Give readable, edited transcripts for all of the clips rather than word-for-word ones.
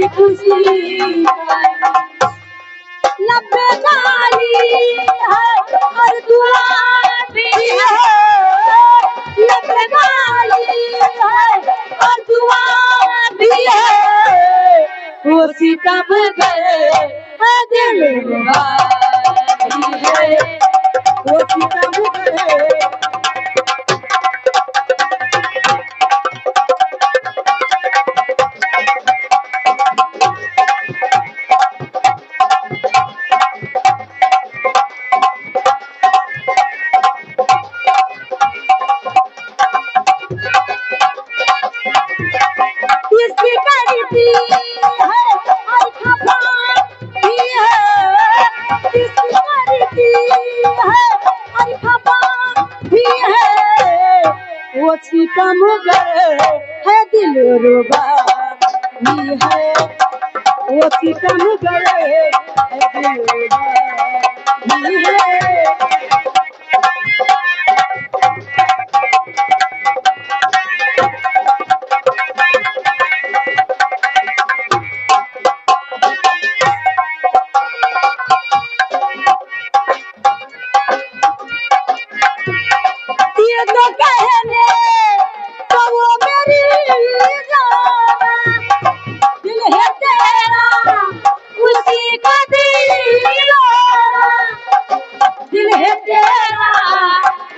खुशी लब गाली है और दुआ भी है, लब गाली है और दुआ भी है। वो सितम गए दिलरुबा भी है, वो सितम गए। इसकी करती है और खफा भी है, इसकी करती है और खफा भी है। वो सितम गए है दिलरुबा भी है, वो सितम गए है दिलरुबा भी है। ये तो कहने तो वो मेरी जाना, दिल है तेरा उसी का दीवाना, दिल है तेरा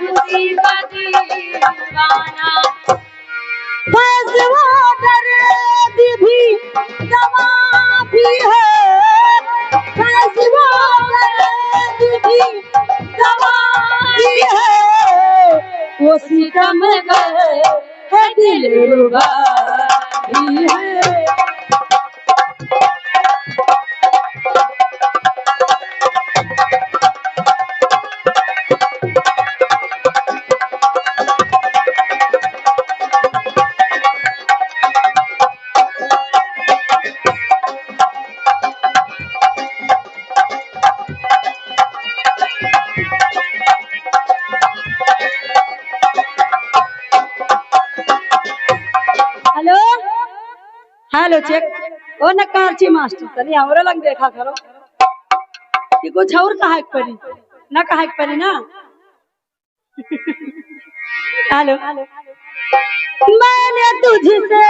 उसी का दीवाना। फैज़ वो दर्द भी दवा भी है, फैज़ वो दर्द भी दवा भी है। वो सितम गए है दिलरुबा भी है। हेलो हेलो चेक ओ नकारची मास्टर तनी हमरा लग देखा करो कि कुछ और कहा पड़ी ना, कहा पड़ी ना। हेलो मैंने तुझसे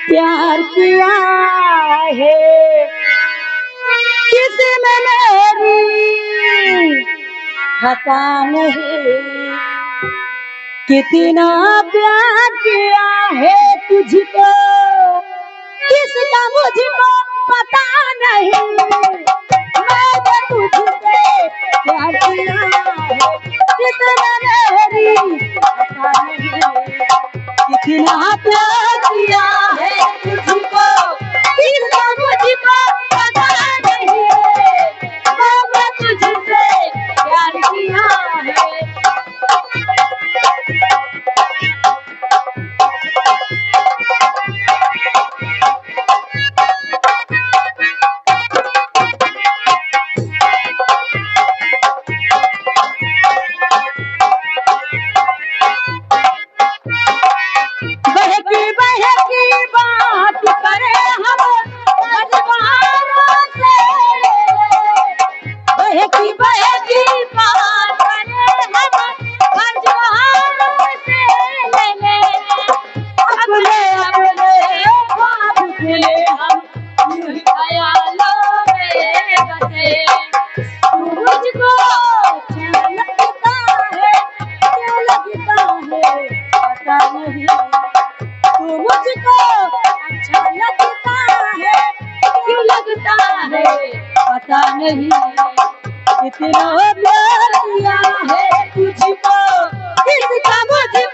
प्यार किया है, किसमें मेरी खता नहीं, कितना प्यार किया है तुझको किसका मुझको पता नहीं। मैंने तुझसे प्यार किया है, कितना मेरी पता नहीं, कितना प्यार किया है तुझको किसका मुझको पता नहीं। मैंने तुझसे प्यार किया है। बहकी बहकी बात करें हम मजबारों से, बहकी बहकी बात करें हम मजबारों से, ले ले अपने अपने ख्वाब खुले हम यूं ही ख्यालों में बसे। तू मुझको अच्छा लगता है, क्यों लगता है पता नहीं। तू मुझको अच्छा लगता है, क्यों लगता है पता नहीं। इतना प्यार किया है तुझको किसका मुझको